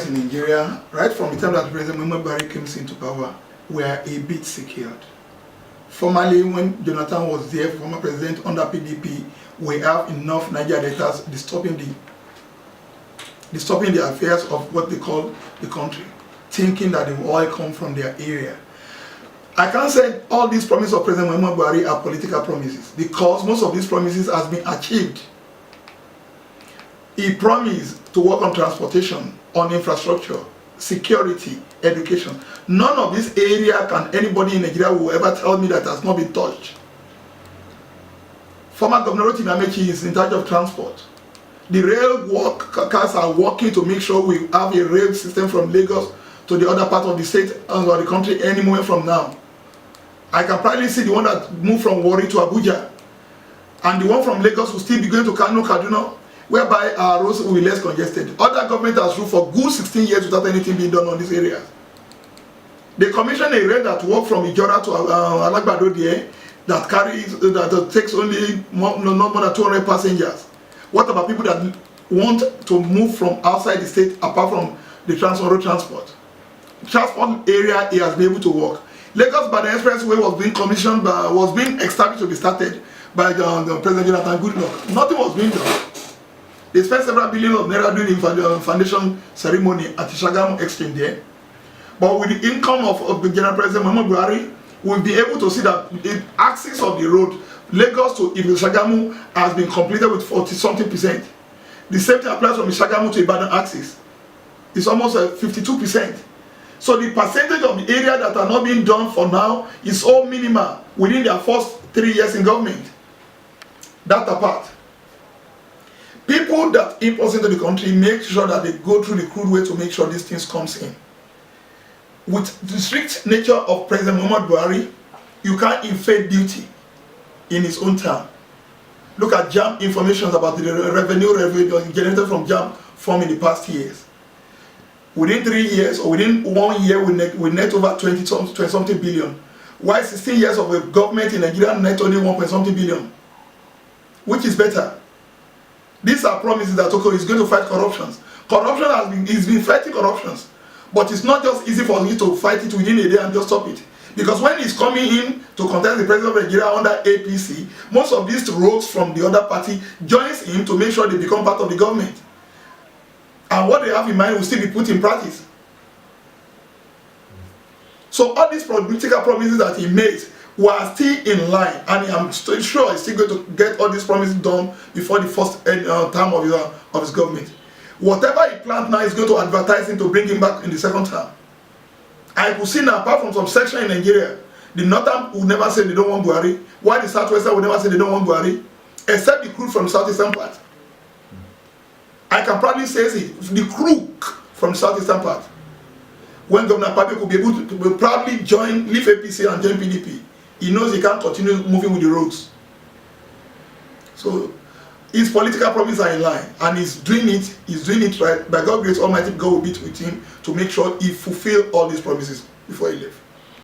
in Nigeria, right from the time that President Muhammadu Buhari came into power, were a bit secured. Formerly, when Jonathan was there, former president under PDP, we have enough Niger letters disturbing the affairs of what they call the country, thinking that the oil come from their area. I can't say all these promises of President Muhammadu Buhari are political promises, because most of these promises has been achieved. He promised to work on transportation, on infrastructure, security, education. None of this area can anybody in Nigeria will ever tell me that has not been touched. Former Governor Rotimi Amechi is in charge of transport. The rail workers are working to make sure we have a rail system from Lagos to the other part of the state or the country any moment from now. I can probably see the one that moved from Warri to Abuja, and the one from Lagos will still be going to Kano, Kaduna, whereby our roads will be less congested. Other government has ruled for good 16 years without anything being done on this area. They commissioned a rail that works from Ijora to Alagbado there, that takes only not more than 200 passengers. What about people that want to move from outside the state apart from the road transport? Transport area, it has been able to work. Lagos by the expressway was being commissioned, was being established to be started by the President Jonathan Goodluck. Nothing was being done. They spent several billion of naira doing the foundation ceremony at the Shagamu exchange there. But with the income of the General President Muhammadu Buhari, we'll be able to see that the axis of the road, Lagos to Shagamu, has been completed with 40-something%. The same thing applies from the Shagamu to Ibadan axis. It's almost 52%. So the percentage of the area that are not being done for now is all minimal within their first 3 years in government. That apart. People that import into the country make sure that they go through the crude way to make sure these things comes in. With the strict nature of President Muhammadu Buhari, you can't evade duty in his own term. Look at JAM information about the revenue generated from JAM from in the past years. Within 3 years or within 1 year, we net over 20-something billion. While 16 years of a government in Nigeria net only 1-something billion. Which is better? These are promises that okay, he's going to fight corruptions. Corruption he's been fighting corruptions. But it's not just easy for him to fight it within a day and just stop it. Because when he's coming in to contest the president of Nigeria under APC, most of these rogues from the other party joins him to make sure they become part of the government. And what they have in mind will still be put in practice. So all these political promises that he made were still in line, and I'm sure he's still going to get all these promises done before the first term of his government. Whatever he planned now is going to advertise him to bring him back in the second term. I could see now, apart from some section in Nigeria, the Northern will never say they don't want Buhari, while the Southwestern will never say they don't want Buhari, except the crew from the Southeastern part. I can probably say the crew from the Southeastern part. When Governor Pape could be able to probably leave APC and join PDP, he knows he can't continue moving with the roads. So his political promises are in line, and he's doing it right. By God's grace, Almighty God will be with him to make sure he fulfills all these promises before he leaves.